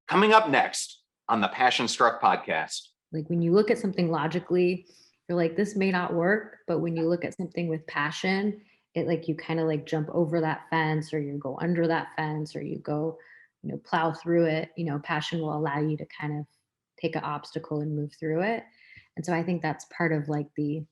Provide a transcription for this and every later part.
Coming up next on the Passion Struck podcast. Like when you look at something logically, you're like, this may not work. But when you look at something with passion, it like you kind of like jump over that fence, or you go under that fence, or you go, plow through it. Passion will allow you to kind of take an obstacle and move through it. And so I think that's part of like the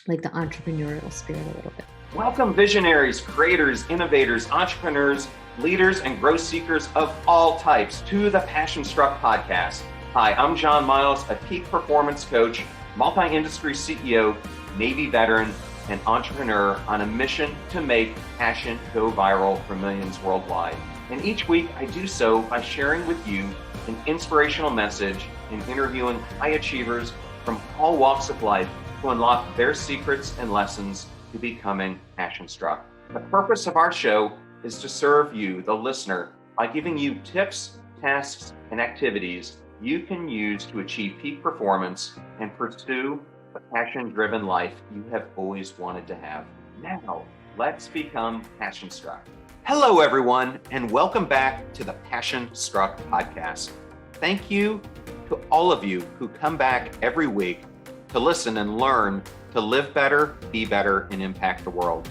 entrepreneurial spirit a little bit. Welcome visionaries, creators, innovators, entrepreneurs, leaders, and growth seekers of all types to the Passion Struck podcast. Hi, I'm John Miles, a peak performance coach, multi-industry CEO, Navy veteran, and entrepreneur on a mission to make passion go viral for millions worldwide. And each week I do so by sharing with you an inspirational message and interviewing high achievers from all walks of life to unlock their secrets and lessons to becoming passion struck. The purpose of our show is to serve you, the listener, by giving you tips, tasks, and activities you can use to achieve peak performance and pursue the passion-driven life you have always wanted to have. Now, let's become passion struck. Hello, everyone, and welcome back to the Passion Struck podcast. Thank you to all of you who come back every week to listen and learn to live better, be better, and impact the world.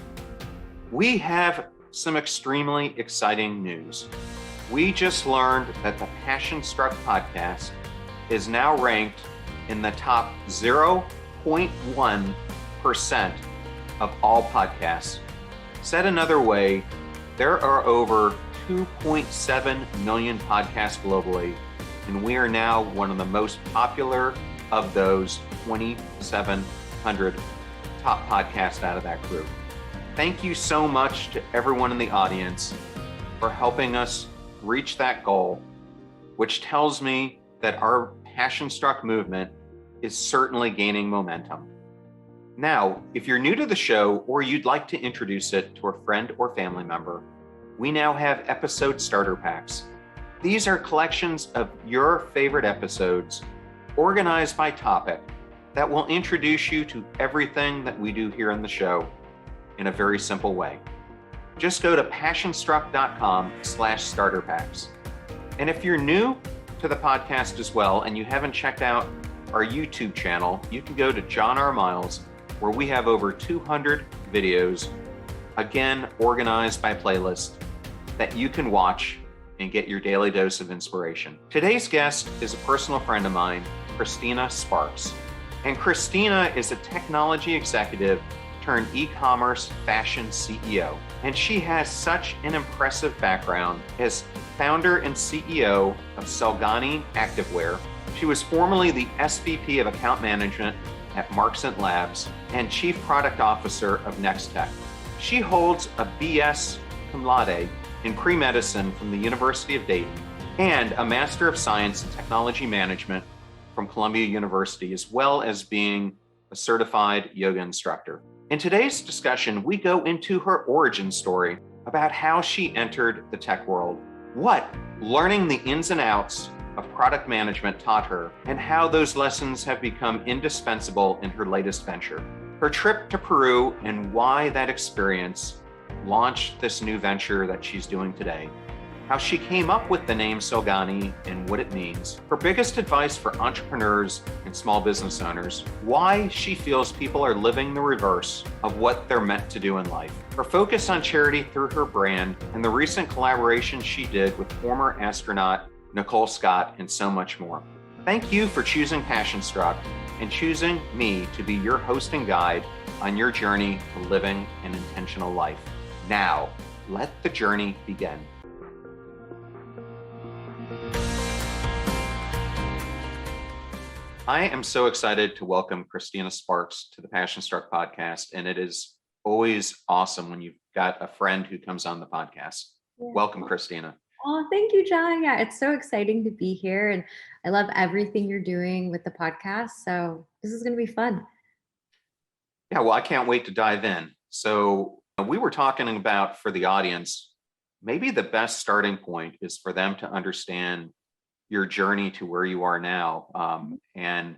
We have some extremely exciting news. We just learned that the Passion Struck podcast is now ranked in the top 0.1% of all podcasts. Said another way, there are over 2.7 million podcasts globally, and we are now one of the most popular of those 2,700 top podcasts out of that group. Thank you so much to everyone in the audience for helping us reach that goal, which tells me that our Passion Struck movement is certainly gaining momentum. Now, if you're new to the show or you'd like to introduce it to a friend or family member, we now have episode starter packs. These are collections of your favorite episodes organized by topic that will introduce you to everything that we do here on the show in a very simple way. Just go to passionstruck.com/starter packs. And if you're new to the podcast as well and you haven't checked out our YouTube channel, you can go to John R. Miles, where we have over 200 videos, again, organized by playlist, that you can watch and get your daily dose of inspiration. Today's guest is a personal friend of mine, Christina Sparks. And Christina is a technology executive turned e-commerce fashion CEO. And she has such an impressive background as founder and CEO of Soulgani Activewear. She was formerly the SVP of Account Management at Marks & Labs and Chief Product Officer of Nextech. She holds a BS cum laude in pre-medicine from the University of Dayton and a Master of Science in Technology Management from Columbia University, as well as being a certified yoga instructor. In today's discussion, we go into her origin story about how she entered the tech world, what learning the ins and outs of product management taught her, and how those lessons have become indispensable in her latest venture. Her trip to Peru and why that experience launched this new venture that she's doing today. How she came up with the name Soulgani and what it means, her biggest advice for entrepreneurs and small business owners, why she feels people are living the reverse of what they're meant to do in life, her focus on charity through her brand, and the recent collaboration she did with former astronaut Nicole Scott, and so much more. Thank you for choosing Passion Struck and choosing me to be your host and guide on your journey to living an intentional life. Now, let the journey begin. I am so excited to welcome Christina Sparks to the Passion Struck podcast, and it is always awesome when you've got a friend who comes on the podcast. Yeah. Welcome, Christina. Oh, thank you, John. Yeah, it's so exciting to be here, and I love everything you're doing with the podcast, so this is going to be fun. Yeah, well, I can't wait to dive in. So we were talking about, for the audience, maybe the best starting point is for them to understand your journey to where you are now, and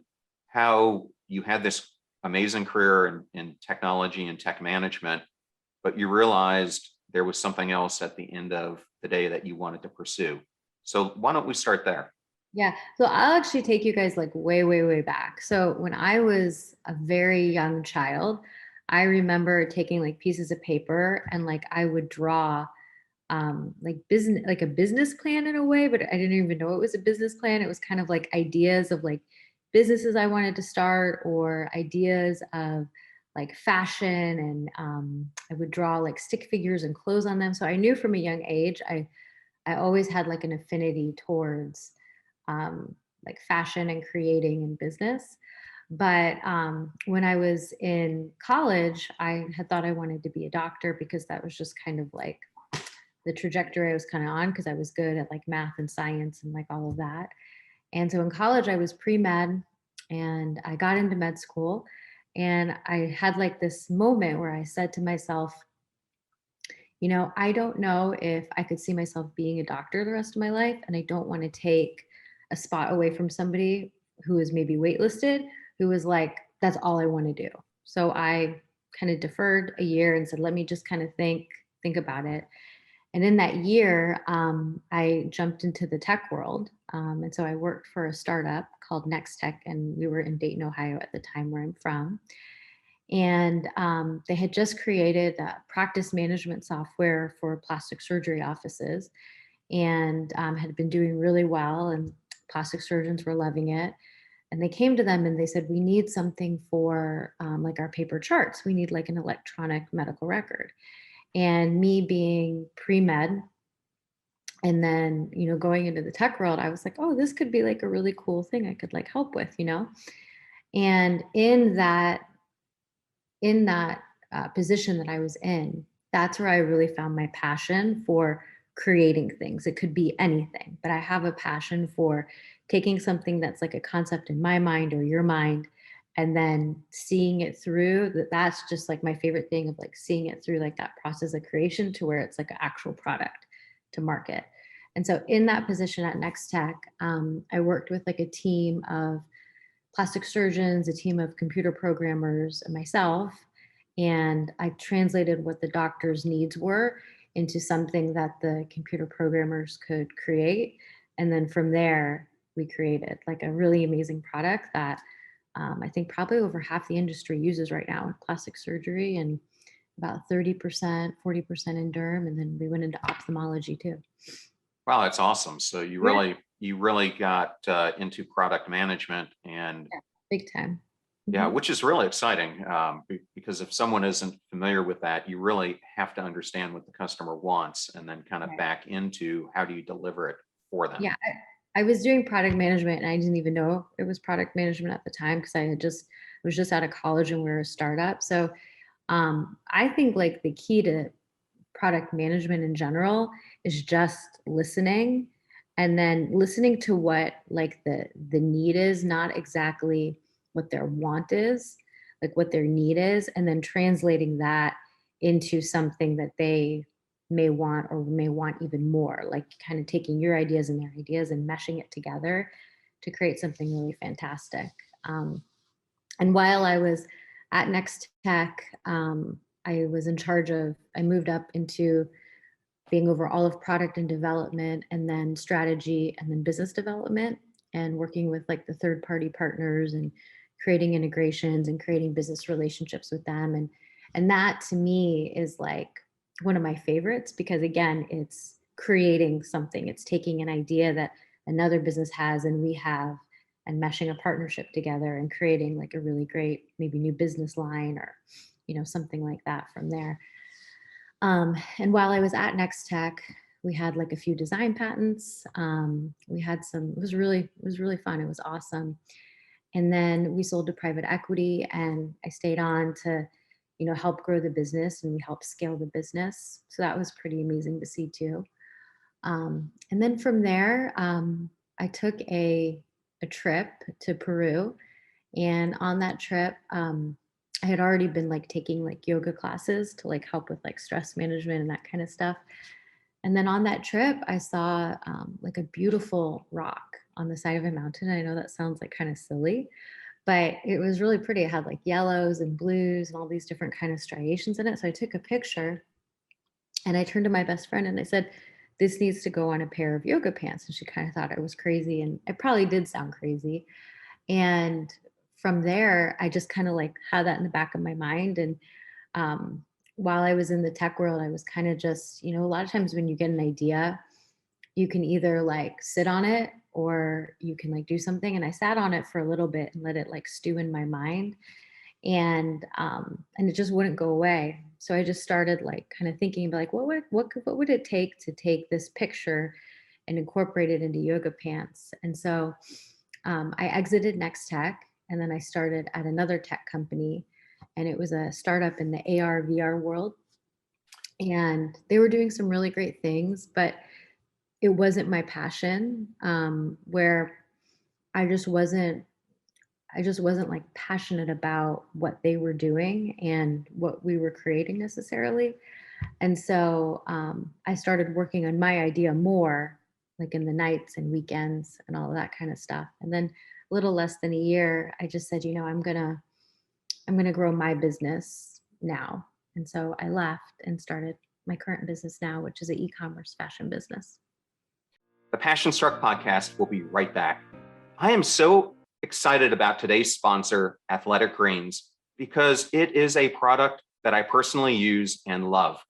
how you had this amazing career in technology and tech management, but you realized there was something else at the end of the day that you wanted to pursue. So why don't we start there? Yeah. So I'll actually take you guys like way, way, way back. So when I was a very young child, I remember taking like pieces of paper and like I would draw like business, like a business plan in a way, but I didn't even know it was a business plan. It was kind of like ideas of like businesses I wanted to start or ideas of like fashion, and I would draw like stick figures and clothes on them. So I knew from a young age I always had like an affinity towards um, like fashion and creating and business. But when I was in college, I had thought I wanted to be a doctor because that was just kind of like the trajectory I was kind of on, because I was good at like math and science and like all of that. And so in college, I was pre med and I got into med school. And I had like this moment where I said to myself, I don't know if I could see myself being a doctor the rest of my life. And I don't want to take a spot away from somebody who is maybe waitlisted, who is like, that's all I want to do. So I kind of deferred a year and said, let me just kind of think about it. And in that year, I jumped into the tech world. And so I worked for a startup called Next Tech, and we were in Dayton, Ohio at the time where I'm from. And they had just created a practice management software for plastic surgery offices, and had been doing really well, and plastic surgeons were loving it. And they came to them and they said, we need something for like our paper charts. We need like an electronic medical record. And me being pre-med and then, going into the tech world, I was like, oh, this could be like a really cool thing I could like help with. And in that position that I was in, that's where I really found my passion for creating things. It could be anything, but I have a passion for taking something that's like a concept in my mind or your mind, and then seeing it through. That's just like my favorite thing, of like seeing it through like that process of creation to where it's like an actual product to market. And so in that position at Next Tech, I worked with like a team of plastic surgeons, a team of computer programmers, and myself. And I translated what the doctor's needs were into something that the computer programmers could create. And then from there, we created like a really amazing product that I think probably over half the industry uses right now in plastic surgery, and about 30%, 40% in derm. And then we went into ophthalmology too. Wow, that's awesome. So Yeah, you really got into product management, and yeah, big time. yeah, Mhm. which is really exciting, because if someone isn't familiar with that, you really have to understand what the customer wants and then kind of Right. back into how do you deliver it for them. Yeah, I was doing product management and I didn't even know it was product management at the time, because I was just out of college and we were a startup. So I think like the key to product management in general is just listening, and then listening to what like the need is, not exactly what their want is, like what their need is, and then translating that into something that they may want or may want even more, like kind of taking your ideas and their ideas and meshing it together to create something really fantastic. And while I was at Next Tech, I was in charge of, I moved up into being over all of product and development, and then strategy, and then business development, and working with like the third party partners and creating integrations and creating business relationships with them. And that to me is like one of my favorites, because again, it's creating something. It's taking an idea that another business has and we have, and meshing a partnership together and creating like a really great maybe new business line, or something like that from there. And while I was at Next Tech, we had like a few design patents. We had some, it was really fun. It was awesome. And then we sold to private equity, and I stayed on to, help grow the business, and we helped scale the business. So that was pretty amazing to see too. And then from there, I took a trip to Peru, and on that trip, I had already been like taking like yoga classes to like help with like stress management and that kind of stuff. And then on that trip, I saw like a beautiful rock on the side of a mountain. I know that sounds like kind of silly, but it was really pretty. It had like yellows and blues and all these different kind of striations in it. So I took a picture and I turned to my best friend and I said, this needs to go on a pair of yoga pants. And she kind of thought I was crazy. And I probably did sound crazy. And from there, I just kind of like had that in the back of my mind. And um, while I was in the tech world, I was kind of just, a lot of times when you get an idea, you can either like sit on it or you can like do something. And I sat on it for a little bit and let it like stew in my mind. And it just wouldn't go away. So I just started like kind of thinking about like what would it take to take this picture and incorporate it into yoga pants. And so I exited Next Tech, and then I started at another tech company, and it was a startup in the AR VR world. And they were doing some really great things, but it wasn't my passion. Where I just wasn't I just wasn't like passionate about what they were doing and what we were creating necessarily. And so I started working on my idea more, like in the nights and weekends and all of that kind of stuff. And then a little less than a year, I just said, I'm gonna grow my business now. And so I left and started my current business now, which is an e-commerce fashion business. The Passion Struck podcast will be right back. I am so excited about today's sponsor, Athletic Greens, because it is a product that I personally use and love.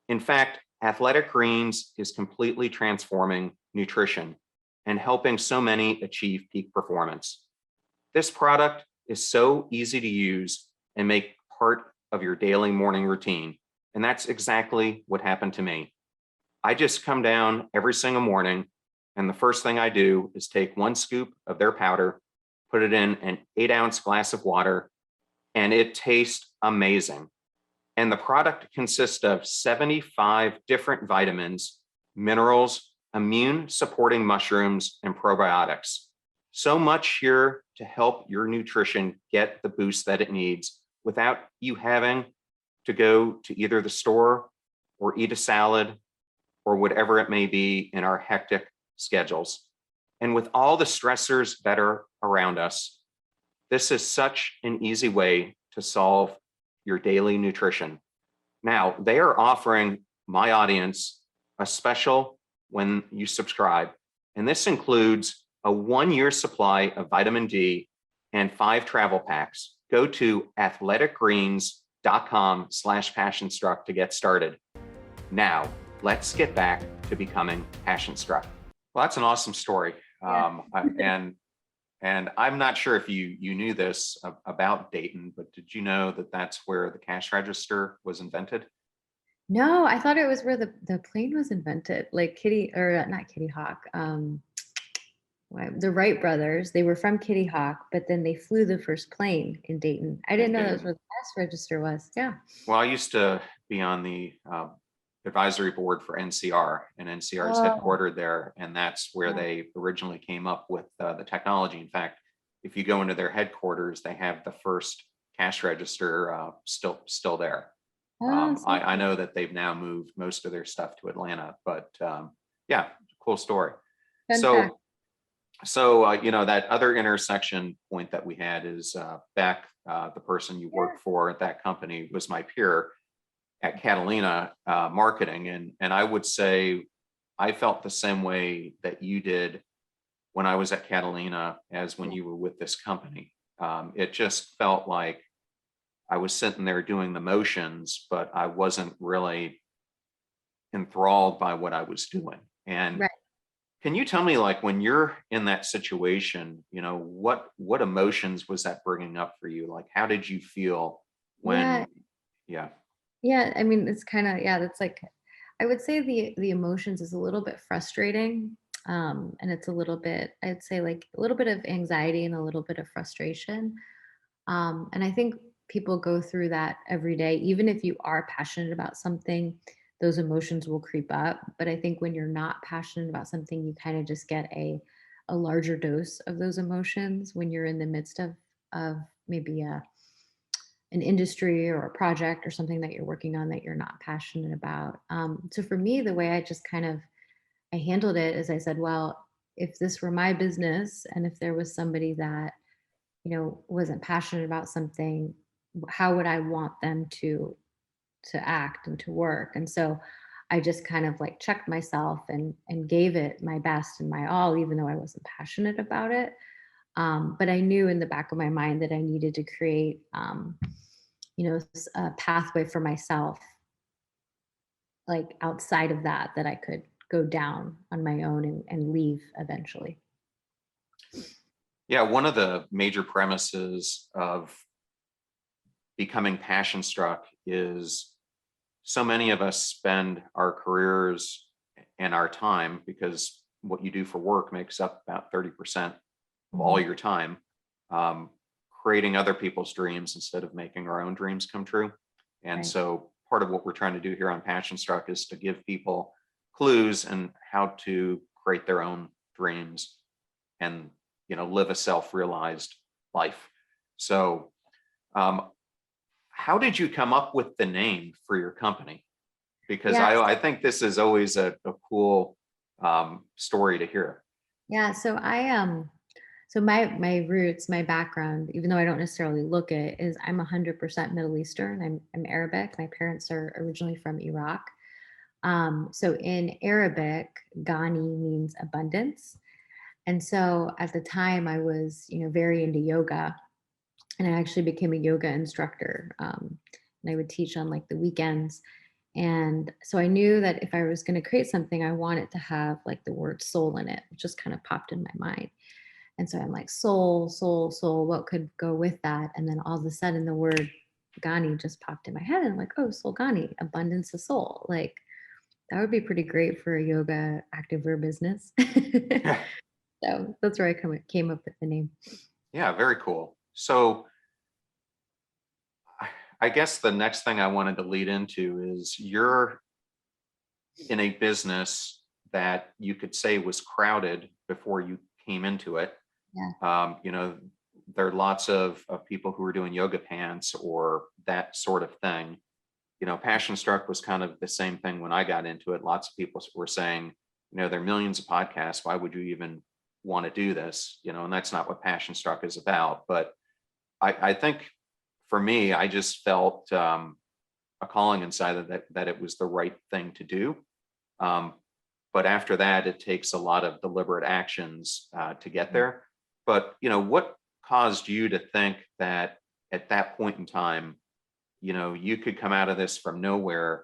In fact, Athletic Greens is completely transforming nutrition and helping so many achieve peak performance. This product is so easy to use and make part of your daily morning routine. And that's exactly what happened to me. I just come down every single morning, and the first thing I do is take 1 scoop of their powder, put it in an 8-ounce glass of water, and it tastes amazing. And the product consists of 75 different vitamins, minerals, immune supporting mushrooms, and probiotics. So much here to help your nutrition get the boost that it needs without you having to go to either the store or eat a salad or whatever it may be in our hectic schedules. And with all the stressors that are around us, this is such an easy way to solve your daily nutrition. Now, they are offering my audience a special when you subscribe, and this includes a 1-year supply of vitamin D and 5 travel packs. Go to athleticgreens.com/passionstruck to get started. Now, let's get back to becoming passion struck. Well, that's an awesome story. Yeah. And I'm not sure if you knew this about Dayton, but did you know that that's where the cash register was invented? No, I thought it was where the plane was invented, like Kitty, or not Kitty Hawk. The Wright brothers, they were from Kitty Hawk, but then they flew the first plane in Dayton. I didn't know that was where the cash register was. Yeah. Well, I used to be on the advisory board for NCR, and NCR is Oh, headquartered there, and that's where yeah. they originally came up with the technology. In fact, if you go into their headquarters, they have the first cash register still there. Oh, so I know that they've now moved most of their stuff to Atlanta, but yeah, cool story. fun fact. So that other intersection point that we had is Beck, the person you Yeah. work for at that company, was my peer at Catalina marketing, and I would say I felt the same way that you did when I was at Catalina as when Yeah. you were with this company. It just felt like I was sitting there doing the motions, but I wasn't really enthralled by what I was doing. And Right. can you tell me, like, when you're in that situation, what emotions was that bringing up for you? Like, how did you feel Yeah. when, yeah, Yeah. I mean, it's kind of, yeah, that's like, I would say the emotions is a little bit frustrating. And it's a little bit, I'd say like a little bit of anxiety and a little bit of frustration. And I think people go through that every day. Even if you are passionate about something, those emotions will creep up. But I think when you're not passionate about something, you kind of just get a larger dose of those emotions when you're in the midst of maybe an industry or a project or something that you're working on that you're not passionate about. So for me, the way I handled it is I said, well, if this were my business and if there was somebody that wasn't passionate about something, how would I want them to act and to work? And so I just kind of like checked myself and gave it my best and my all, even though I wasn't passionate about it. But I knew in the back of my mind that I needed to create, a pathway for myself, like outside of that, that I could go down on my own and leave eventually. Yeah, one of the major premises of becoming passion struck is so many of us spend our careers and our time, because what you do for work makes up about 30% of all Mhm. your time, um, creating other people's dreams instead of making our own dreams come true. And Right. so part of what we're trying to do here on Passion Struck is to give people clues and how to create their own dreams and live a self-realized life. So how did you come up with the name for your company? Because Yeah. I think this is always a cool story to hear. Yeah. So my roots, my background, even though I don't necessarily look it, is I'm 100% Middle Eastern. I'm Arabic. My parents are originally from Iraq. So in Arabic, Ghani means abundance. And so at the time I was, very into yoga, and I actually became a yoga instructor. And I would teach on like the weekends. And so I knew that if I was going to create something, I wanted to have like the word soul in it, which just kind of popped in my mind. And so I'm like, soul, soul, soul, what could go with that? And then all of a sudden the word Ghani just popped in my head. And I'm like, oh, Soulgani, abundance of soul. Like that would be pretty great for a yoga activewear business. So that's where came up with the name. Yeah, very cool. So I guess the next thing I wanted to lead into is you're in a business that you could say was crowded before you came into it. Yeah. There are lots of people who are doing yoga pants or that sort of thing. Passion Struck was kind of the same thing when I got into it. Lots of people were saying, there are millions of podcasts. Why would you even want to do this? And that's not what Passion Struck is about. But I think for me, I just felt a calling inside of that it was the right thing to do. Um, but after that, it takes a lot of deliberate actions to get there. But what caused you to think that at that point in time, you could come out of this from nowhere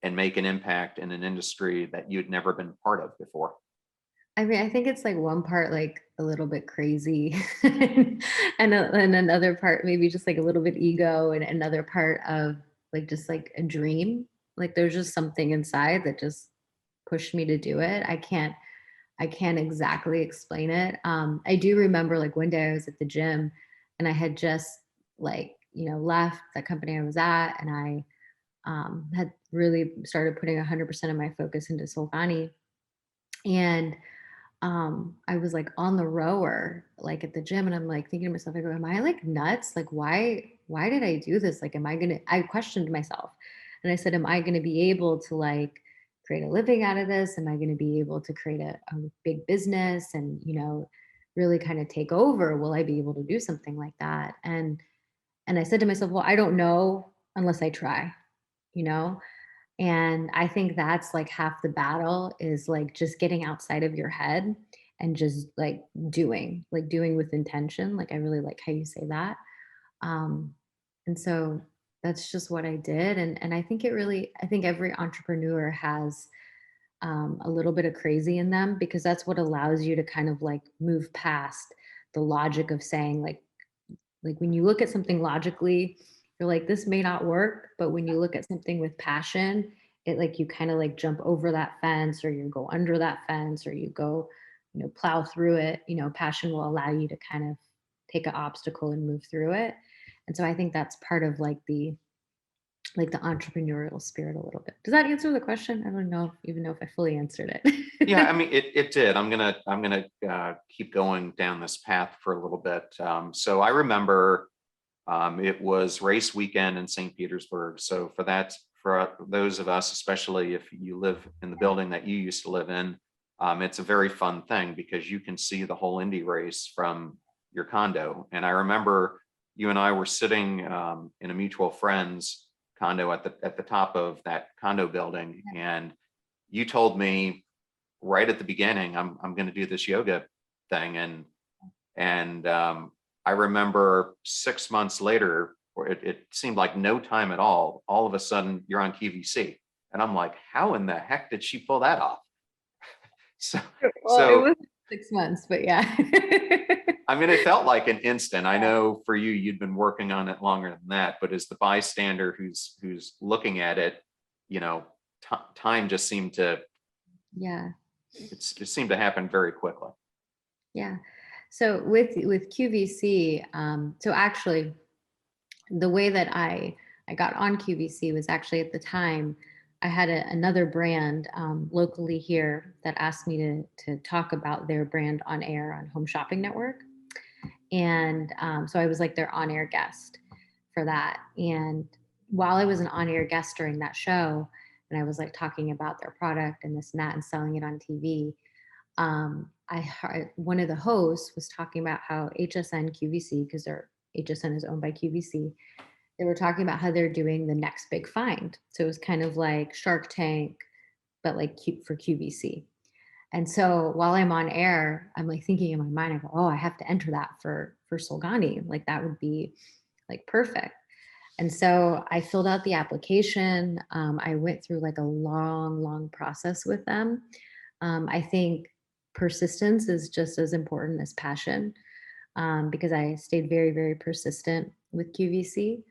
and make an impact in an industry that you'd never been part of before? I mean, I think it's like one part like a little bit crazy, and another part maybe just like a little bit ego, and another part of like just like a dream. Like there's just something inside that just pushed me to do it. I can't exactly explain it. I do remember like one day I was at the gym and I had just like, left the company I was at, and I had really started putting 100% of my focus into Soulgani. And I was like on the rower, like at the gym, and I'm like thinking to myself, I go, am I like nuts? Like, why did I do this? Like, I questioned myself, and I said, am I gonna be able to like create a living out of this? Am I gonna be able to create a big business and, really kind of take over? Will I be able to do something like that? And I said to myself, well, I don't know unless I try, you know? And I think that's like half the battle, is like just getting outside of your head and just like doing with intention. Like I really like how you say that. And so that's just what I did. And I think every entrepreneur has a little bit of crazy in them, because that's what allows you to kind of like move past the logic of saying like when you look at something logically, you're like, this may not work, but when you look at something with passion, it like you kind of like jump over that fence, or you go under that fence, or you go, plow through it. Passion will allow you to kind of take an obstacle and move through it. And so I think that's part of like the entrepreneurial spirit a little bit. Does that answer the question? I don't know even know if I fully answered Yeah, I it. mean, it did. I'm gonna keep going down this path for a little bit. So I remember it was race weekend in St. Petersburg. So for those of us, especially if you live in the building that you used to live in, it's a very fun thing because you can see the whole Indy race from your condo. And I remember you and I were sitting in a mutual friend's condo at the top of that condo building. And you told me right at the beginning, I'm going to do this yoga thing. And I remember 6 months later, or it seemed like no time at all of a sudden you're on QVC. And I'm like, how in the heck did she pull that off? So, Well, it was 6 months, but yeah. I mean, it felt like an instant. I know for you, you'd been working on it longer than that, but as the bystander who's looking at it, you know, time just seemed to, Yeah. it seemed to happen very quickly. Yeah. So with QVC, so actually the way that I got on QVC was actually at the time I had another brand locally here that asked me to talk about their brand on air on Home Shopping Network. And so I was like their on-air guest for that. And while I was an on-air guest during that show, and I was like talking about their product and this and that and selling it on TV, I heard one of the hosts was talking about how HSN QVC, because their HSN is owned by QVC, they were talking about how they're doing the next big find. So it was kind of like Shark Tank, but like for QVC. And so while I'm on air, I'm like thinking in my mind, I go, oh, I have to enter that for Soulgani. Like that would be like perfect. And so I filled out the application. I went through like a long process with them. I think persistence is just as important as passion, because I stayed very persistent with QVC.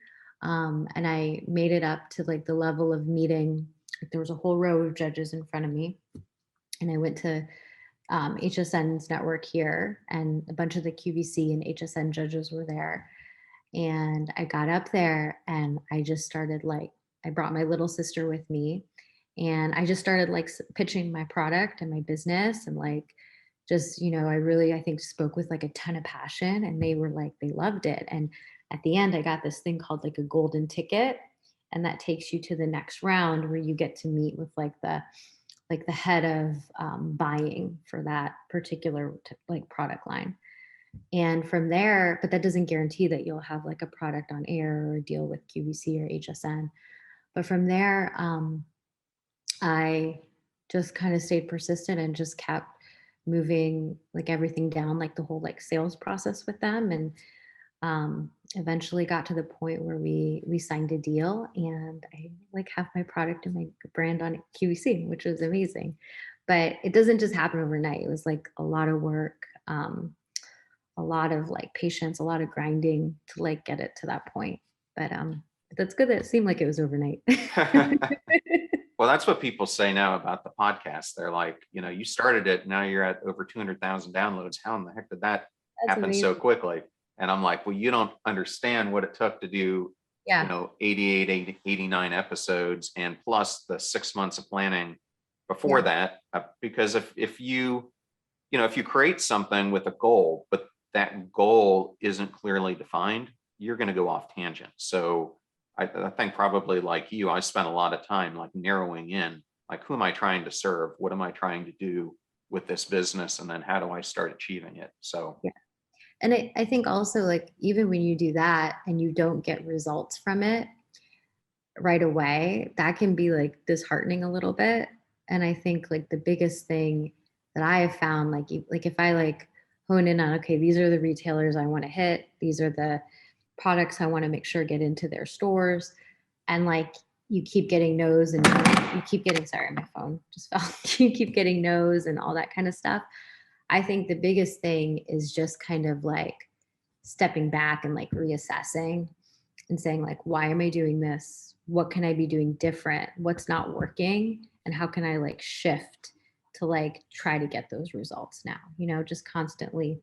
And I made it up to like the level of meeting. There was a whole row of judges in front of me. And I went to HSN's network here, and a bunch of the QVC and HSN judges were there. And I got up there and I just started like, I brought my little sister with me, and I just started like pitching my product and my business, and like, just, you know, I think spoke with like a ton of passion, and they were like, they loved it. And at the end, I got this thing called like a golden ticket. And that takes you to the next round where you get to meet with like the head of buying for that particular like product line. And from there, but that doesn't guarantee that you'll have like a product on air or a deal with QVC or HSN. But from there, I just kind of stayed persistent and just kept moving like everything down, like the whole like sales process with them. And eventually got to the point where we signed a deal, and I like have my product and my brand on QVC, which was amazing. But it doesn't just happen overnight. It was like a lot of work, a lot of like patience, a lot of grinding to like get it to that point. But that's good that it seemed like it was overnight. Well, that's what people say now about the podcast. They're like, you know, you started it, now you're at over 200,000 downloads. How in the heck did that happen amazing. So quickly? And I'm like, well, you don't understand what it took to do, you know, 88, 89 episodes, and plus the 6 months of planning before that. Because if you create something with a goal, but that goal isn't clearly defined, you're going to go off tangent. So I think probably like you, I spent a lot of time like narrowing in, like, who am I trying to serve? What am I trying to do with this business? And then how do I start achieving it? So yeah. And I think also like, even when you do that and you don't get results from it right away, that can be like disheartening a little bit. And I think like the biggest thing that I have found, like if I like hone in on, okay, these are the retailers I want to hit, these are the products I want to make sure get into their stores, and like you keep getting no's, and you keep getting, sorry, my phone just fell. You keep getting no's and all that kind of stuff. I think the biggest thing is just kind of like stepping back and like reassessing and saying like, why am I doing this? What can I be doing different? What's not working? And how can I like shift to like try to get those results now? You know, just constantly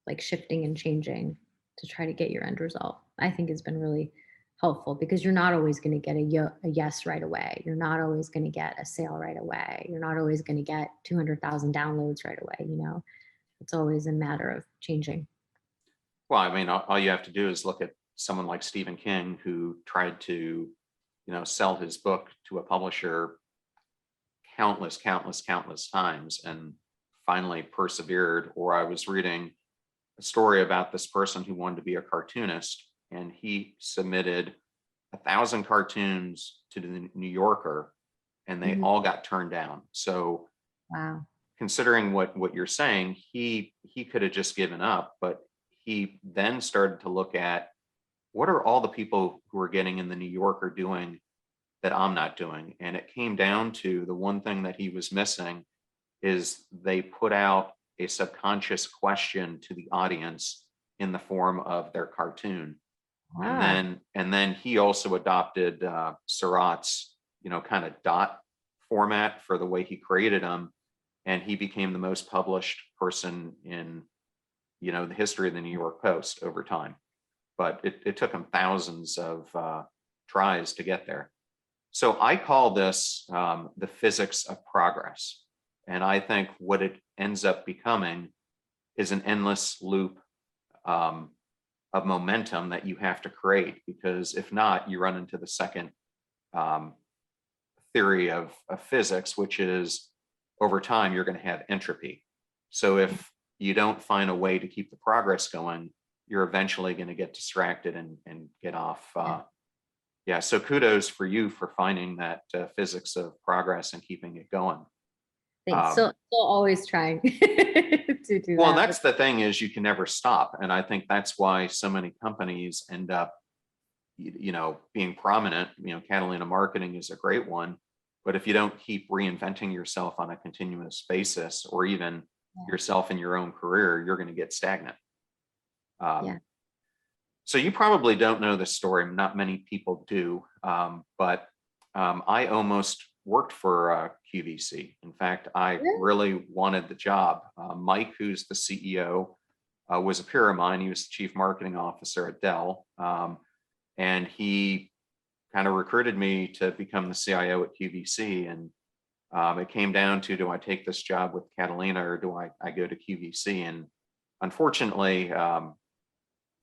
like shifting and changing to try to get your end result, I think has been really helpful, because you're not always going to get a yes right away. You're not always going to get a sale right away. You're not always going to get 200,000 downloads right away. You know, it's always a matter of changing. Well, I mean, all you have to do is look at someone like Stephen King, who tried to, you know, sell his book to a publisher countless times and finally persevered. Or I was reading a story about this person who wanted to be a cartoonist, and he submitted 1,000 cartoons to the New Yorker, and they Mhm. all got turned down. So Wow. considering what you're saying, he could have just given up, but he then started to look at what are all the people who are getting in the New Yorker doing that I'm not doing. And it came down to the one thing that he was missing is they put out a subconscious question to the audience in the form of their cartoon. And Ah, then he also adopted Surratt's, kind of dot format for the way he created them, and he became the most published person in the history of the New York Post over time. But it took him thousands of tries to get there. So I call this the physics of progress, and I think what it ends up becoming is an endless loop um, of momentum that you have to create, because if not, you run into the second um, theory of physics, which is over time you're going to have entropy. So if you don't find a way to keep the progress going, you're eventually going to get distracted and get off. yeah. Yeah, so kudos for you for finding that physics of progress and keeping it going. Thanks. Um, Still always trying to do well, that. that's the thing, is you can never stop, and I think that's why so many companies end up being prominent. Catalina Marketing is a great one, but if you don't keep reinventing yourself on a continuous basis, or even Yeah. yourself in your own career, you're going to get stagnant. Yeah. So you probably don't know this story. Not many people do, but I almost worked for QVC. In fact, I Really? really wanted the job. Mike, who's the CEO, was a peer of mine. He was the chief marketing officer at Dell. And he kind of recruited me to become the CIO at QVC. And it came down to, do I take this job with Catalina, or do I go to QVC? And unfortunately,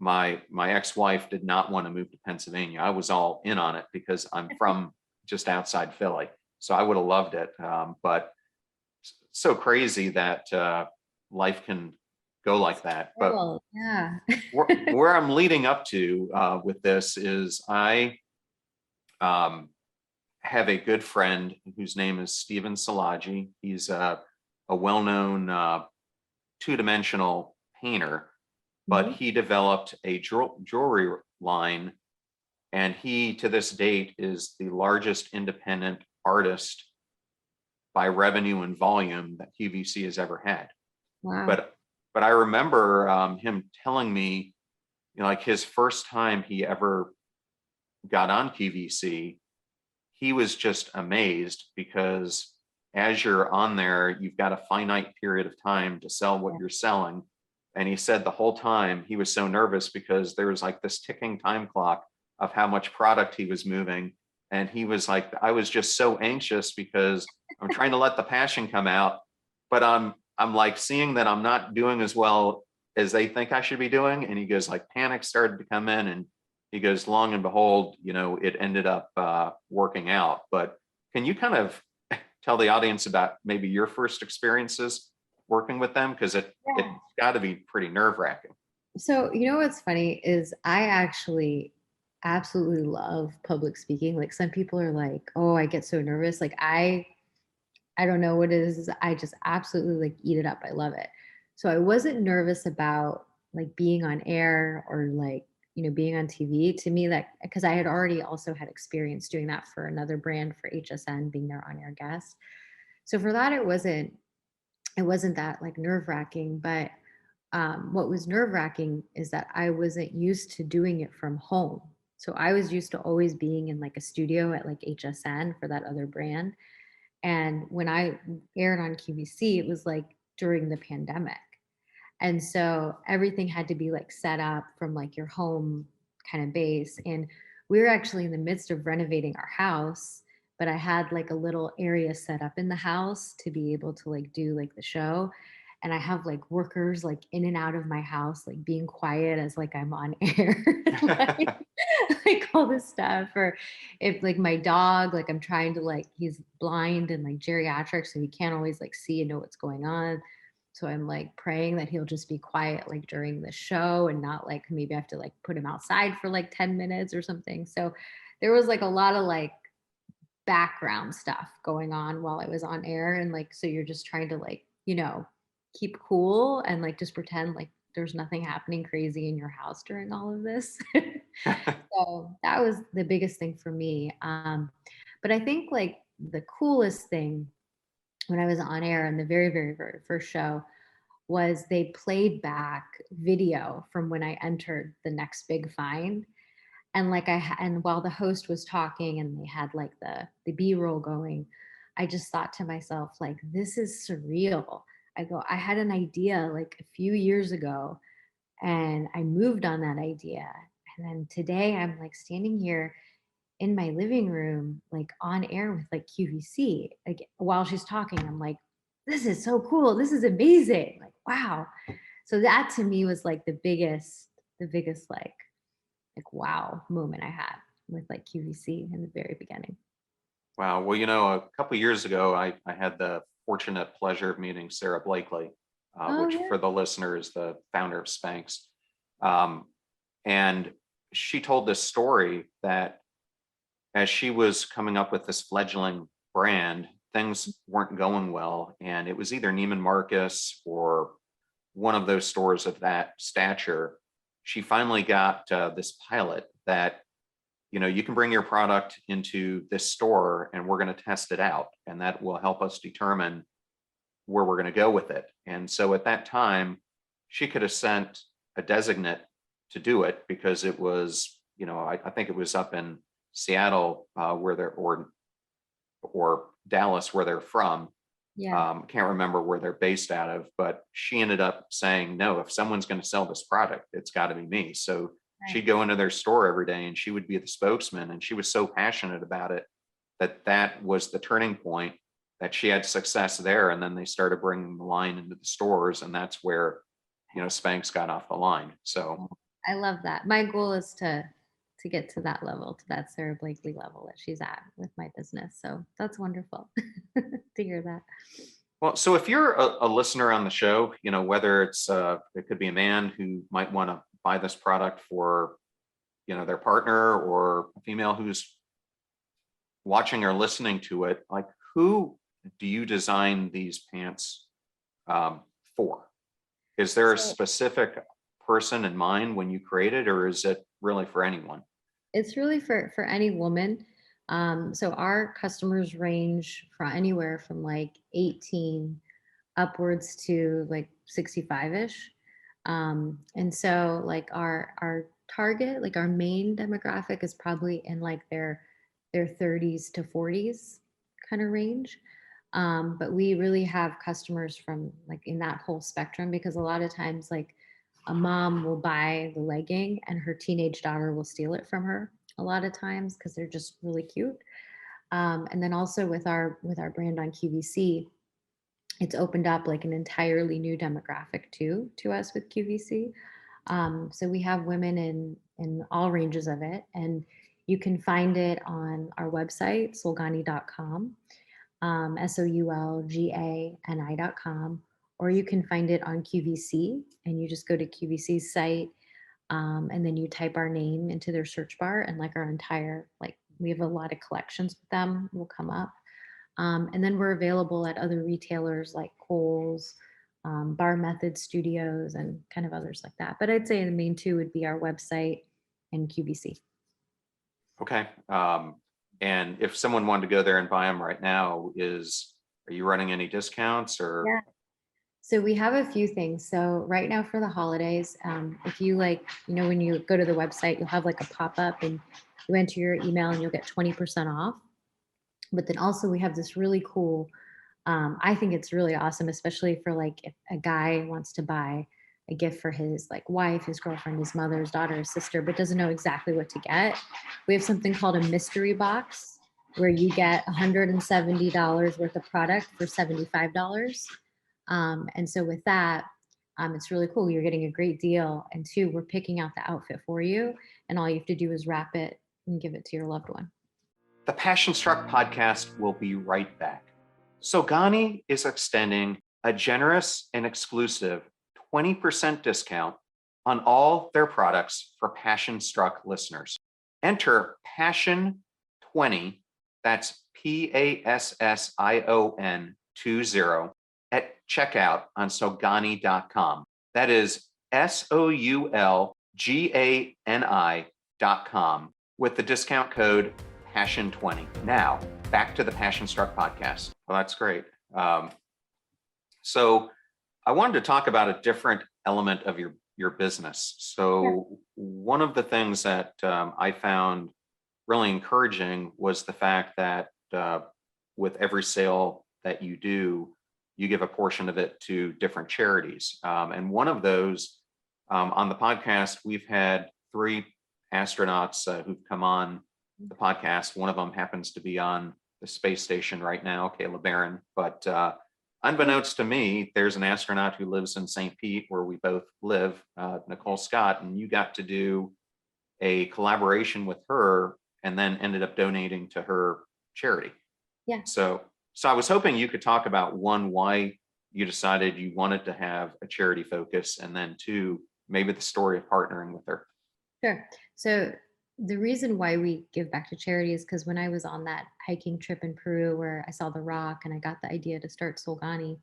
my ex-wife did not want to move to Pennsylvania. I was all in on it because I'm from just outside Philly. So I would have loved it. But so crazy that life can go like that. But Cool. Yeah. where I'm leading up to with this is I have a good friend whose name is Stephen Szilagyi. He's a well-known two-dimensional painter, but Mhm. he developed a jewelry line, and he, to this date, is the largest independent artist by revenue and volume that QVC has ever had. Wow. But I remember him telling me, like his first time he ever got on QVC, he was just amazed, because as you're on there, you've got a finite period of time to sell what Yeah. you're selling. And he said the whole time he was so nervous because there was like this ticking time clock of how much product he was moving. And he was like, I was just so anxious because I'm trying to let the passion come out, but I'm like seeing that I'm not doing as well as they think I should be doing. And he goes, like, panic started to come in, and he goes, long and behold, it ended up working out. But can you kind of tell the audience about maybe your first experiences working with them? Because it's Yeah. got to be pretty nerve wracking. So, what's funny is I actually absolutely love public speaking. Like some people are like, "Oh, I get so nervous." Like I don't know what it is. I just absolutely like eat it up. I love it. So I wasn't nervous about like being on air or like, being on TV. To me, that because I had already also had experience doing that for another brand for HSN, being their on air guest. So for that, it wasn't that like nerve wracking. But what was nerve wracking is that I wasn't used to doing it from home. So I was used to always being in like a studio at like HSN for that other brand. And when I aired on QVC, it was like during the pandemic. And so everything had to be like set up from like your home kind of base. And we were actually in the midst of renovating our house, but I had like a little area set up in the house to be able to like do like the show. And I have like workers like in and out of my house, like being quiet as like I'm on air, like, like all this stuff. Or if like my dog, like I'm trying to like, he's blind and like geriatric, so he can't always like see and know what's going on. So I'm like praying that he'll just be quiet like during the show and not like maybe I have to like put him outside for like 10 minutes or something. So there was like a lot of like background stuff going on while I was on air. And like, so you're just trying to like, keep cool and like just pretend like there's nothing happening crazy in your house during all of this. So that was the biggest thing for me. But I think like the coolest thing when I was on air in the very, very, very first show was they played back video from when I entered the next big find. And like and while the host was talking and they had like the B-roll going, I just thought to myself, like, this is surreal. I had an idea like a few years ago and I moved on that idea. And then today I'm like standing here in my living room, like on air with like QVC. Like while she's talking, I'm like, this is so cool. This is amazing. Like, wow. So that to me was like the biggest like wow moment I had with like QVC in the very beginning. Wow. Well, a couple years ago, I had the fortunate pleasure of meeting Sarah Blakely, Oh which yeah. for the listener is the founder of Spanx. Um, and she told this story that as she was coming up with this fledgling brand, things weren't going well. And it was either Neiman Marcus or one of those stores of that stature. She finally got this pilot that you can bring your product into this store and we're going to test it out. And that will help us determine where we're going to go with it. And so at that time, she could have sent a designate to do it because it was, I think it was up in Seattle where they're, or Dallas where they're from. Yeah. Can't remember where they're based out of, but she ended up saying, no, if someone's going to sell this product, it's got to be me. So Right. she'd go into their store every day and she would be the spokesman. And she was so passionate about it that was the turning point, that she had success there. And then they started bringing the line into the stores. And that's where, Spanx got off the line. So I love that. My goal is to get to that level, to that Sarah Blakely level that she's at with my business. So that's wonderful to hear that. well, so if you're a listener on the show, whether it could be a man who might want to buy this product for, their partner, or a female who's watching or listening to it, like, who do you design these pants um, for? Is there a So specific person in mind when you create it, or is it really for anyone? it's really for any woman. So our customers range from anywhere from like 18 upwards to like 65-ish. And so like our target, like our main demographic is probably in like their 30s to 40s kind of range. But we really have customers from like in that whole spectrum, because a lot of times like a mom will buy the legging and her teenage daughter will steal it from her a lot of times because they're just really cute. And then also with our brand on QVC, it's opened up like an entirely new demographic too to us with QVC. So we have women in all ranges of it, and you can find it on our website, soulgani.com, SOULGANI.com, or you can find it on QVC, and you just go to QVC's site, and then you type our name into their search bar, and like our entire, like we have a lot of collections with them will come up. And then we're available at other retailers like Kohl's, Bar Method Studios, and kind of others like that. But I'd say the main two would be our website and QVC. Okay. And if someone wanted to go there and buy them right now, are you running any discounts or? Yeah. So we have a few things. So right now for the holidays, if you like, when you go to the website, you'll have like a pop up and you enter your email and you'll get 20% off. But then also we have this really cool, I think it's really awesome, especially for like if a guy wants to buy a gift for his like wife, his girlfriend, his mother, his daughter, his sister, but doesn't know exactly what to get. We have something called a mystery box where you get $170 worth of product for $75. And so with that, it's really cool. You're getting a great deal. And two, we're picking out the outfit for you. And all you have to do is wrap it and give it to your loved one. The Passion Struck podcast will be right back. Soulgani is extending a generous and exclusive 20% discount on all their products for Passion Struck listeners. enter Passion 20. That's PASSION 20 at checkout on Soulgani.com. That is SOULGANI.com with the discount code Passion20. Now, back to the Passionstruck podcast. Well, that's great. So I wanted to talk about a different element of your business. So one of the things that I found really encouraging was the fact that with every sale that you do, you give a portion of it to different charities. And one of those on the podcast, we've had 3 astronauts who've come on the podcast. One of them happens to be on the space station right now, Kayla Barron. But unbeknownst to me, there's an astronaut who lives in St. Pete, where we both live, Nicole Scott, and you got to do a collaboration with her and then ended up donating to her charity. Yeah. So I was hoping you could talk about, one, why you decided you wanted to have a charity focus, and then 2, maybe the story of partnering with her. Sure. So the reason why we give back to charity is because when I was on that hiking trip in Peru where I saw the rock and I got the idea to start Soulgani,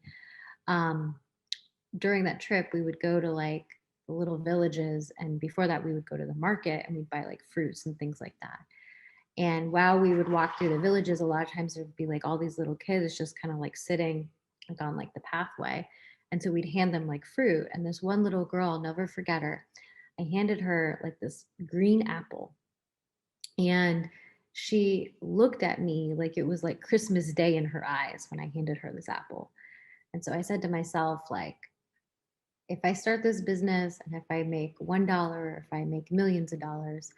during that trip, we would go to like the little villages. And before that, we would go to the market and we'd buy like fruits and things like that. And while we would walk through the villages, a lot of times there would be like all these little kids just kind of like sitting like on like the pathway. And so we'd hand them like fruit. And this one little girl, I'll never forget her. I handed her like this green apple. And she looked at me like it was like Christmas Day in her eyes when I handed her this apple. And so I said to myself, like, if I start this business and if I make $1 or if I make millions of dollars,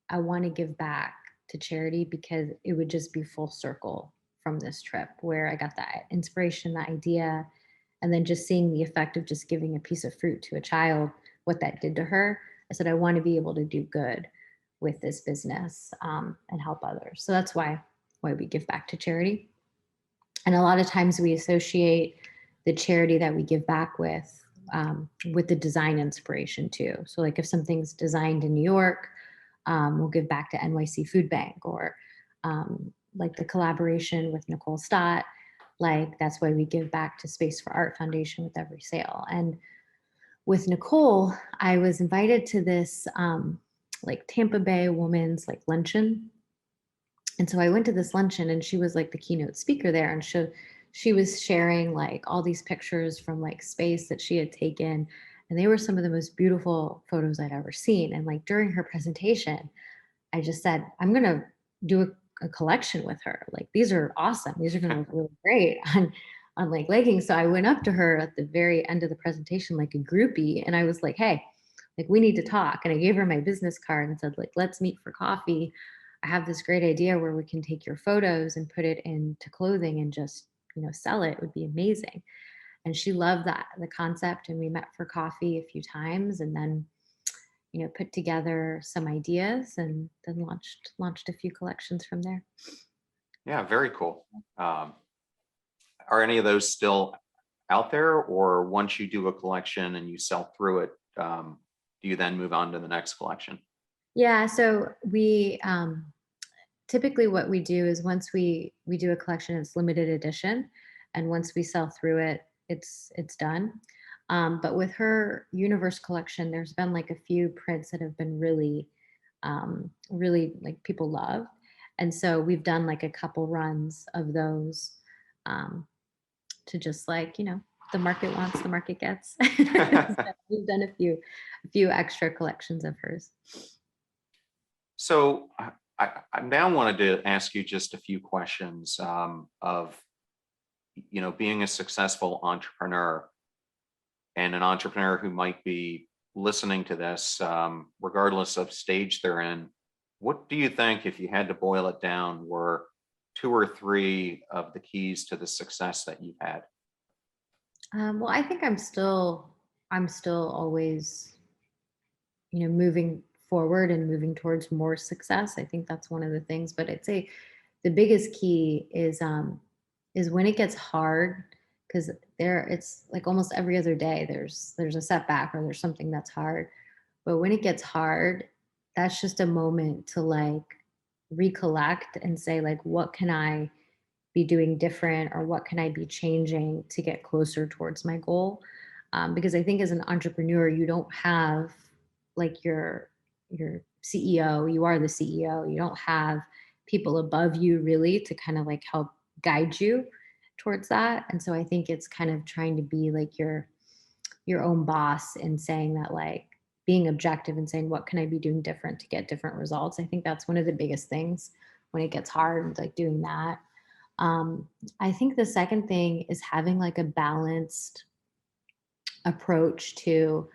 I want to give back to charity, because it would just be full circle from this trip where I got that inspiration, that idea, and then just seeing the effect of just giving a piece of fruit to a child, what that did to her. I said, I want to be able to do good with this business and help others. So that's why we give back to charity. And a lot of times we associate the charity that we give back with the design inspiration too. So like if something's designed in New York, we'll give back to NYC Food Bank, or like the collaboration with Nicole Stott. Like that's why we give back to Space for Art Foundation with every sale. And with Nicole, I was invited to this like Tampa Bay woman's like luncheon. And so I went to this luncheon and she was like the keynote speaker there. And she was sharing like all these pictures from like space that she had taken. And they were some of the most beautiful photos I'd ever seen. And like during her presentation, I just said, I'm going to do a collection with her. Like, these are awesome. These are going to look really great on like leggings. So I went up to her at the very end of the presentation, like a groupie. And I was like, hey, like we need to talk. And I gave her my business card and said, like, let's meet for coffee. I have this great idea where we can take your photos and put it into clothing and just, sell it. It would be amazing. And she loved the concept. And we met for coffee a few times and then, put together some ideas and then launched a few collections from there. Yeah, very cool. Are any of those still out there, or once you do a collection and you sell through it, do you then move on to the next collection? Yeah, so we typically what we do is once we do a collection, it's limited edition, and once we sell through it, it's done. But with her universe collection, there's been like a few prints that have been really like people love. And so we've done like a couple runs of those to just like, the market wants, the market gets. So we've done a few extra collections of hers. So I now wanted to ask you just a few questions of, being a successful entrepreneur, and an entrepreneur who might be listening to this, regardless of stage they're in. What do you think, if you had to boil it down, were 2 or 3 of the keys to the success that you've had? Well, I think I'm still always, moving forward and moving towards more success. I think that's one of the things, but I'd say the biggest key is when it gets hard, because it's like almost every other day there's a setback or there's something that's hard. But when it gets hard, that's just a moment to like recollect and say like, what can I be doing different, or what can I be changing to get closer towards my goal? Because I think as an entrepreneur, you don't have like your CEO. You are the CEO. You don't have people above you really to kind of like help guide you towards that. And so I think it's kind of trying to be like your own boss and saying that like being objective and saying what can I be doing different to get different results. I think that's one of the biggest things when it gets hard, like doing that. I think the second thing is having like a balanced approach to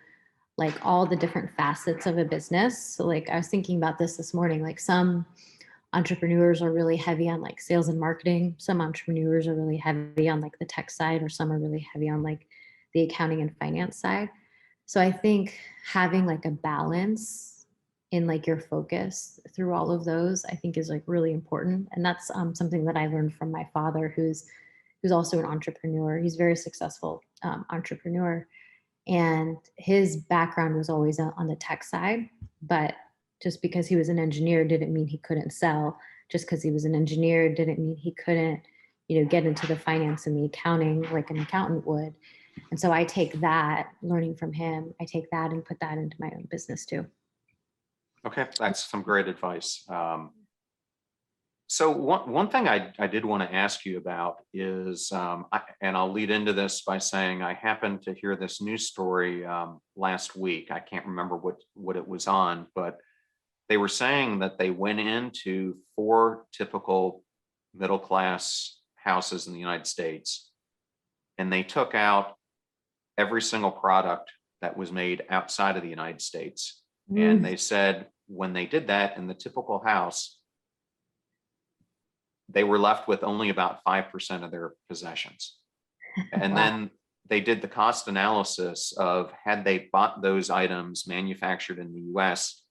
like all the different facets of a business. So like I was thinking about this morning, like some entrepreneurs are really heavy on like sales and marketing. Some entrepreneurs are really heavy on like the tech side, or some are really heavy on like the accounting and finance side. So I think having like a balance in like your focus through all of those, I think is like really important. And that's something that I learned from my father, who's also an entrepreneur. He's a very successful entrepreneur, and his background was always on the tech side. But just because he was an engineer didn't mean he couldn't sell. Just because he was an engineer didn't mean he couldn't, get into the finance and the accounting like an accountant would. And so I take that, learning from him, I take that and put that into my own business too. Okay, that's some great advice. So one thing I did want to ask you about is, and I'll lead into this by saying I happened to hear this news story last week. I can't remember what it was on, but they were saying that they went into 4 typical middle class houses in the United States, and they took out every single product that was made outside of the United States. And Mm. they said when they did that in the typical house, they were left with only about 5% of their possessions. And Wow. then they did the cost analysis of had they bought those items manufactured in the US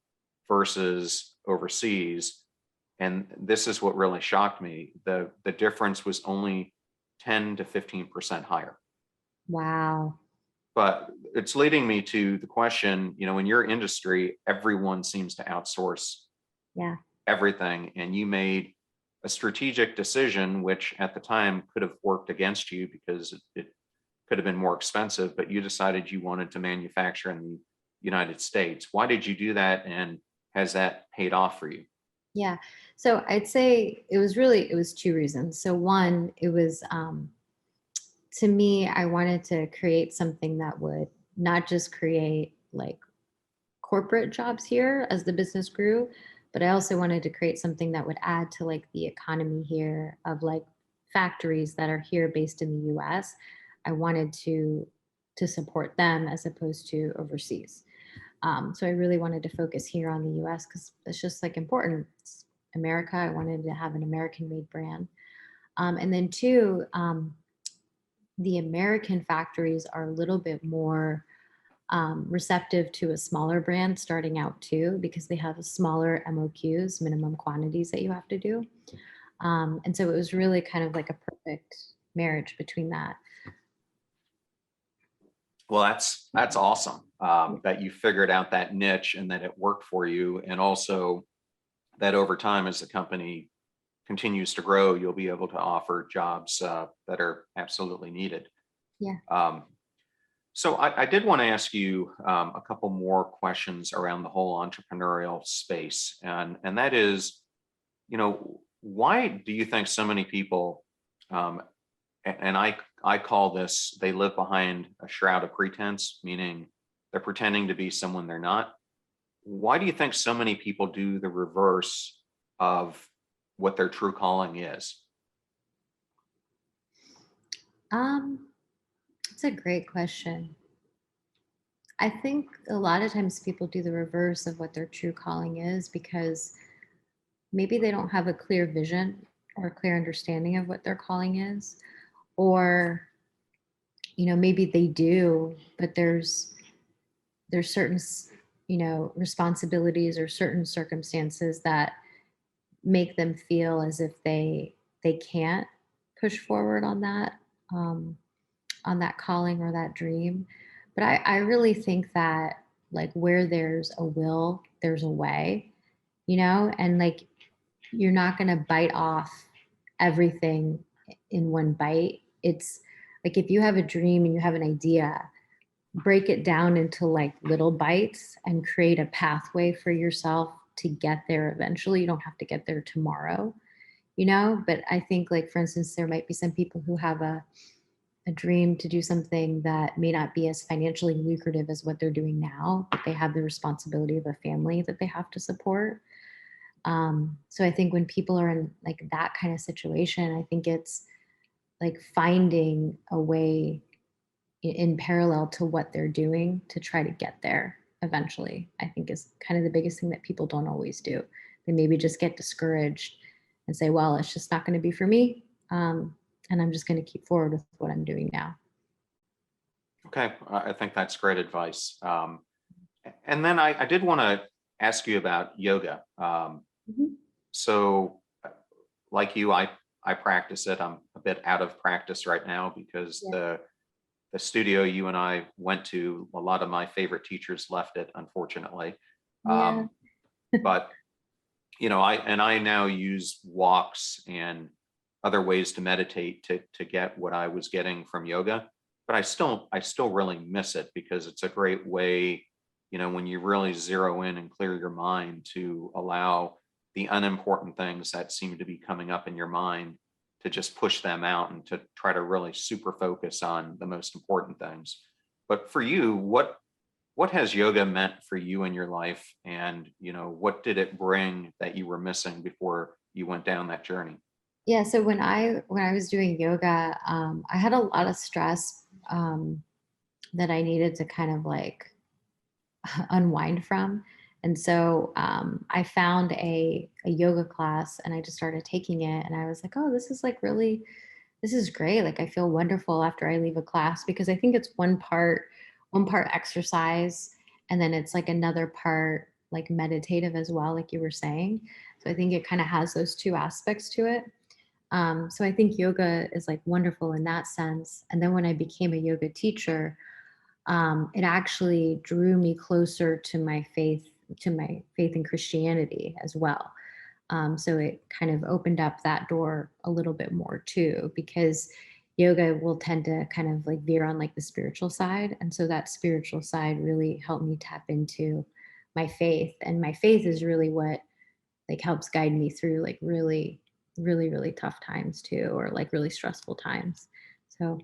versus overseas. And this is what really shocked me. The difference was only 10 to 15% higher. Wow. But it's leading me to the question, in your industry, everyone seems to outsource Yeah. everything. And you made a strategic decision, which at the time could have worked against you because it could have been more expensive, but you decided you wanted to manufacture in the United States. Why did you do that? And has that paid off for you? Yeah. So I'd say it was 2 reasons. So one, it was to me, I wanted to create something that would not just create like corporate jobs here as the business grew, but I also wanted to create something that would add to like the economy here of like factories that are here based in the US. I wanted to support them as opposed to overseas. So I really wanted to focus here on the US because it's just like important. It's America. I wanted to have an American made brand. And then two, the American factories are a little bit more receptive to a smaller brand starting out too, because they have a smaller MOQs, minimum quantities that you have to do. And so it was really kind of like a perfect marriage between that. Well, that's awesome that you figured out that niche and that it worked for you. And also that over time, as the company continues to grow, you'll be able to offer jobs that are absolutely needed. Yeah. Um, so I did want to ask you a couple more questions around the whole entrepreneurial space, and that is, why do you think so many people, and I call this, they live behind a shroud of pretense, meaning they're pretending to be someone they're not. Why do you think so many people do the reverse of what their true calling is? Um, it's a great question. I think a lot of times people do the reverse of what their true calling is because maybe they don't have a clear vision or a clear understanding of what their calling is, or maybe they do, but there's certain responsibilities or certain circumstances that make them feel as if they can't push forward um, on that calling or that dream. But I really think that like where there's a will, there's a way, you know, and like you're not going to bite off everything in one bite. It's like if you have a dream and you have an idea, break it down into like little bites and create a pathway for yourself to get there eventually. You don't have to get there tomorrow, you know? But I think, like, for instance, there might be some people who have a dream to do something that may not be as financially lucrative as what they're doing now, but they have the responsibility of a family that they have to support. So I think when people are in like that kind of situation, I think it's like finding a way in parallel to what they're doing to try to get there eventually, I think is kind of the biggest thing that people don't always do. They maybe just get discouraged and say, well, it's just not going to be for me. And I'm just going to keep forward with what I'm doing now. Okay, I think that's great advice. And then I did want to ask you about yoga. Mhm. So, like you, I practice it. I'm a bit out of practice right now because Yeah. the studio you and I went to, a lot of my favorite teachers left it, unfortunately. Yeah. But I now use walks and other ways to meditate to get what I was getting from yoga. But I still really miss it because it's a great way, when you really zero in and clear your mind, to allow the unimportant things that seem to be coming up in your mind to just push them out and to try to really super focus on the most important things. But for you, what has yoga meant for you in your life, and what did it bring that you were missing before you went down that journey? Yeah. So when I was doing yoga, I had a lot of stress that I needed to kind of like unwind from. And so I found a yoga class and I just started taking it. And I was like, oh, this is like really, this is great. Like I feel wonderful after I leave a class because I think it's one part exercise, and then it's like another part like meditative as well, like you were saying. So I think it kind of has those two aspects to it. So I think yoga is like wonderful in that sense. And then when I became a yoga teacher, it actually drew me closer to my faith in Christianity as well. So it kind of opened up that door a little bit more too, because yoga will tend to kind of like veer on like the spiritual side. And so that spiritual side really helped me tap into my faith. And my faith is really what like helps guide me through like really, really, really tough times too, or like really stressful times. So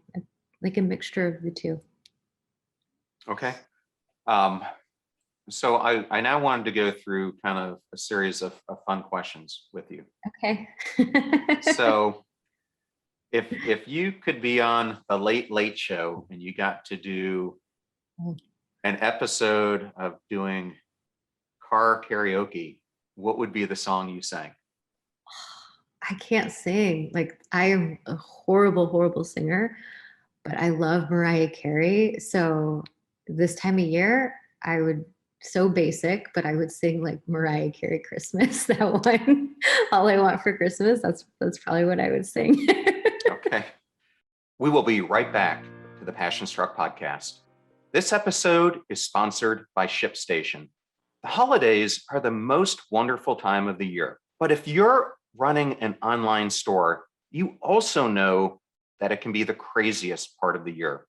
like a mixture of the two. Okay. Um, so I now wanted to go through kind of a series of fun questions with you. Okay. So if you could be on the Late Late Show and you got to do an episode of doing car karaoke, what would be the song you sang? I can't sing. Like I am a horrible, horrible singer, but I love Mariah Carey. So this time of year, I would so basic, but I would sing like Mariah Carey Christmas, that one. All I want for Christmas. That's probably what I would sing. Okay. We will be right back to the Passion Struck podcast. This episode is sponsored by ShipStation. The holidays are the most wonderful time of the year, but if you're running an online store, you also know that it can be the craziest part of the year.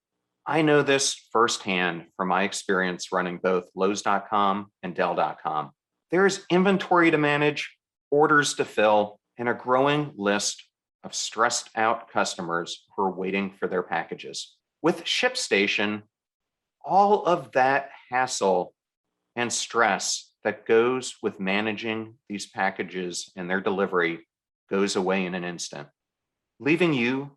I know this firsthand from my experience running both Lowe's.com and Dell.com. There's inventory to manage, orders to fill, and a growing list of stressed out customers who are waiting for their packages. With ShipStation, all of that hassle and stress that goes with managing these packages and their delivery goes away in an instant, leaving you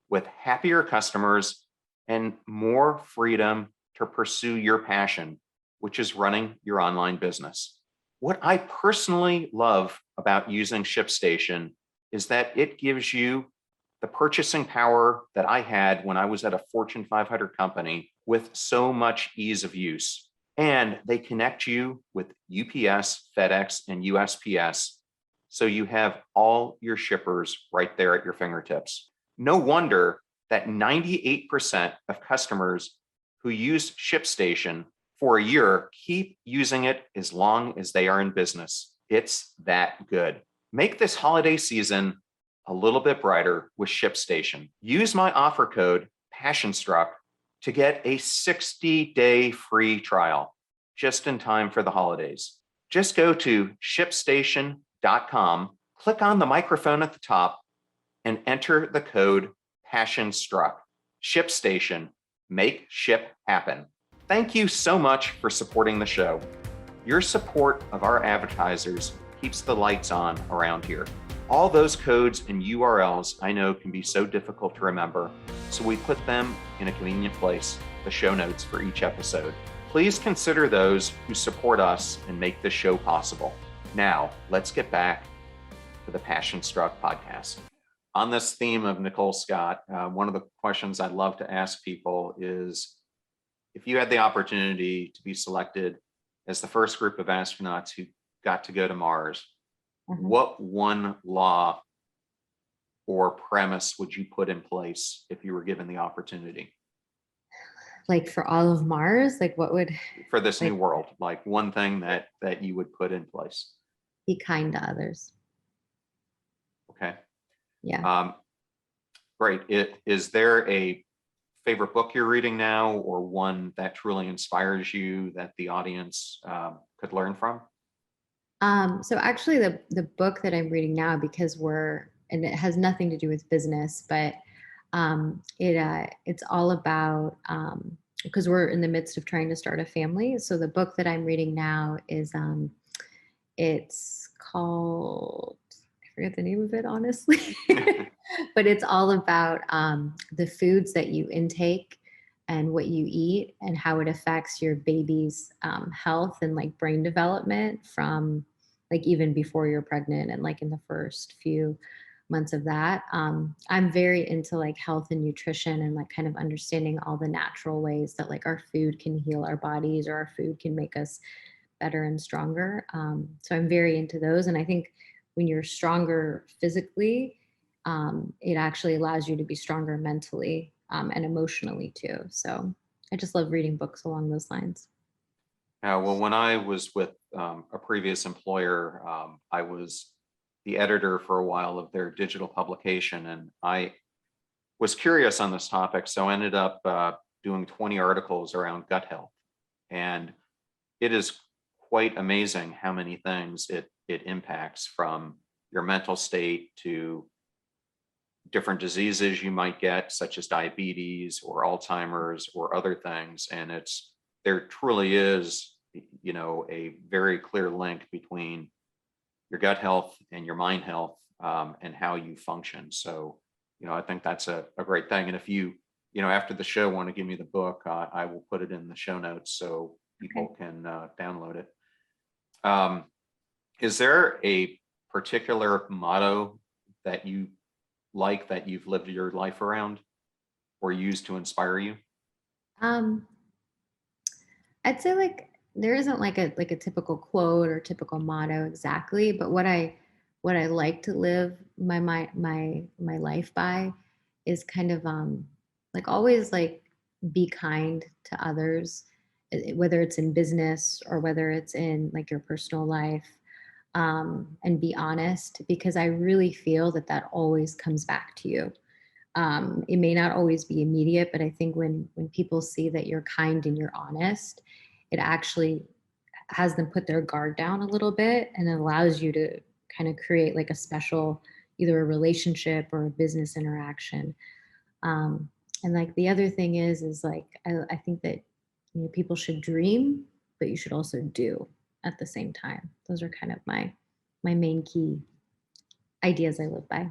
with happier customers and more freedom to pursue your passion, which is running your online business. What I personally love about using ShipStation is that it gives you the purchasing power that I had when I was at a Fortune 500 company with so much ease of use. And they connect you with UPS, FedEx, and USPS. So you have all your shippers right there at your fingertips. No wonder that 98% of customers who use ShipStation for a year, keep using it as long as they are in business. It's that good. Make this holiday season a little bit brighter with ShipStation. Use my offer code PASSIONSTRUCK to get a 60-day free trial just in time for the holidays. Just go to ShipStation.com, click on the microphone at the top, and enter the code PASSIONSTRUCK. ShipStation, make ship happen. Thank you so much for supporting the show. Your support of our advertisers keeps the lights on around here. All those codes and URLs I know can be so difficult to remember, so we put them in a convenient place, the show notes for each episode. Please consider those who support us and make this show possible. Now, let's get back to the Passion Struck podcast. On this theme of Nicole Scott, one of the questions I'd love to ask people is, if you had the opportunity to be selected as the first group of astronauts who got to go to Mars, what one law or premise would you put in place if you were given the opportunity? Like for all of Mars, like what would? For this new world, like one thing that you would put in place. Be kind to others. Okay. Yeah. Great. Is there a favorite book you're reading now, or one that truly inspires you that the audience could learn from? So actually the book that I'm reading now, because and it has nothing to do with business, but it's all about, because we're in the midst of trying to start a family. So the book that I'm reading now is, it's called, I forget the name of it, honestly, but it's all about the foods that you intake and what you eat and how it affects your baby's health and like brain development from like even before you're pregnant and like in the first few months of that. I'm very into like health and nutrition and like kind of understanding all the natural ways that like our food can heal our bodies or our food can make us better and stronger. So I'm very into those. And I think when you're stronger physically, it actually allows you to be stronger mentally and emotionally too. So I just love reading books along those lines. Well, when I was with a previous employer, I was the editor for a while of their digital publication, and I was curious on this topic, so I ended up doing 20 articles around gut health. And it is quite amazing how many things it impacts, from your mental state to different diseases you might get, such as diabetes or Alzheimer's or other things. And there truly is, a very clear link between your gut health and your mind health, and how you function. So, I think that's a great thing. And if you, after the show want to give me the book, I will put it in the show notes so people can download it. Is there a particular motto that you like, that you've lived your life around or used to inspire you? I'd say like there isn't like a typical quote or typical motto exactly, but what I like to live my life by is kind of like always like be kind to others, whether it's in business or whether it's in like your personal life, and be honest, because I really feel that always comes back to you. It may not always be immediate, but I think when people see that you're kind and you're honest, it actually has them put their guard down a little bit, and it allows you to kind of create like a special, either a relationship or a business interaction. And like the other thing is like, I think that, people should dream, but you should also do at the same time. Those are kind of my main key ideas I live by.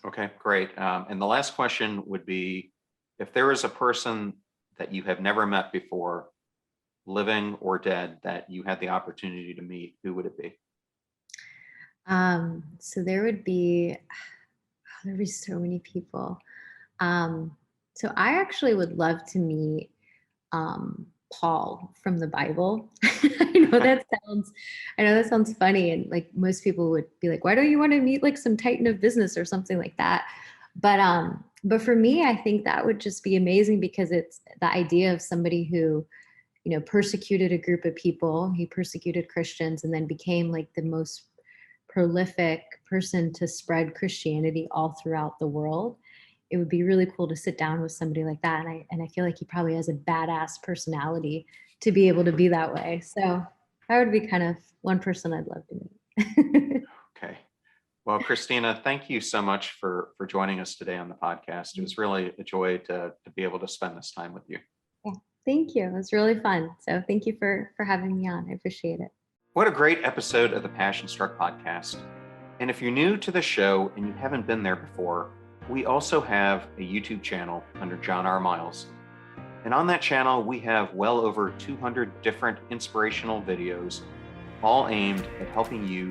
Okay, great. And the last question would be, if there is a person that you have never met before, living or dead, that you had the opportunity to meet, who would it be? So there'd be so many people. So I actually would love to meet Paul from the Bible. I know that sounds funny, and like most people would be like, why don't you want to meet like some titan of business or something like that? But for me, I think that would just be amazing, because it's the idea of somebody who persecuted a group of people. He persecuted Christians and then became like the most prolific person to spread Christianity all throughout the world. It would be really cool to sit down with somebody like that. And I feel like he probably has a badass personality to be able to be that way. So that would be kind of one person I'd love to meet. Okay. Well, Christina, thank you so much for joining us today on the podcast. It was really a joy to be able to spend this time with you. Yeah, thank you. It was really fun. So thank you for having me on. I appreciate it. What a great episode of the PASSIONSTRUCK podcast. And if you're new to the show and you haven't been there before, we also have a YouTube channel under John R. Miles. And on that channel, we have well over 200 different inspirational videos, all aimed at helping you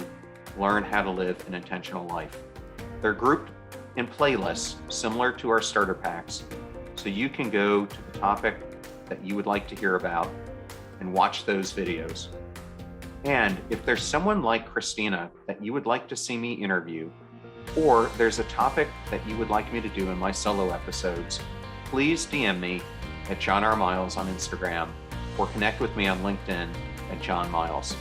learn how to live an intentional life. They're grouped in playlists similar to our starter packs, so you can go to the topic that you would like to hear about and watch those videos. And if there's someone like Christina that you would like to see me interview, or there's a topic that you would like me to do in my solo episodes, please DM me at John R. Miles on Instagram or connect with me on LinkedIn at John Miles.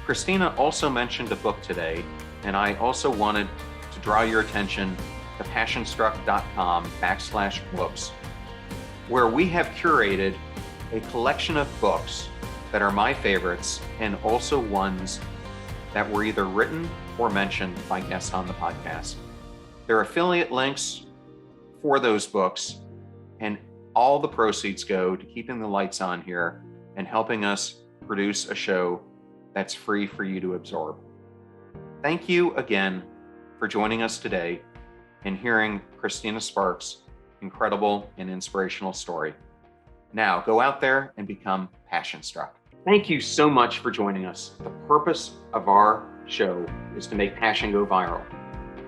Christina also mentioned a book today, and I also wanted to draw your attention to PASSIONSTRUCK.com/books, where we have curated a collection of books that are my favorites and also ones that were either written or mentioned by guests on the podcast. There are affiliate links for those books, and all the proceeds go to keeping the lights on here and helping us produce a show that's free for you to absorb. Thank you again for joining us today and hearing Christina Sparks' incredible and inspirational story. Now go out there and become passion struck. Thank you so much for joining us. The purpose of our show is to make passion go viral.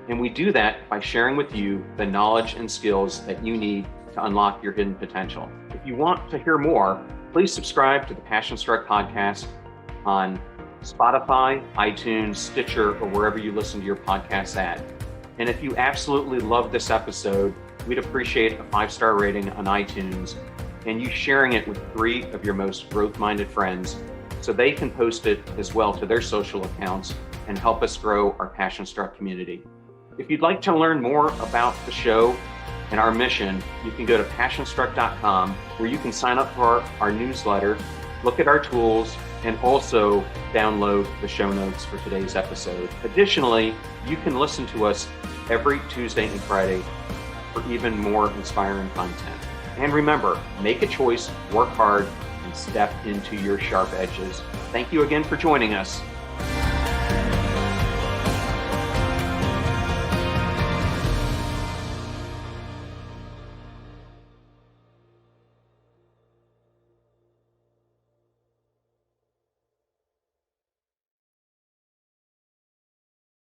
And we do that by sharing with you the knowledge and skills that you need to unlock your hidden potential. If you want to hear more, please subscribe to the Passion Struck podcast on Spotify, iTunes, Stitcher, or wherever you listen to your podcasts at. And if you absolutely love this episode, we'd appreciate a 5-star rating on iTunes and you sharing it with 3 of your most growth-minded friends so they can post it as well to their social accounts and help us grow our Passion Struck community. If you'd like to learn more about the show and our mission, you can go to PASSIONSTRUCK.com, where you can sign up for our newsletter, look at our tools, and also download the show notes for today's episode. Additionally, you can listen to us every Tuesday and Friday for even more inspiring content. And remember, make a choice, work hard, and step into your sharp edges. Thank you again for joining us.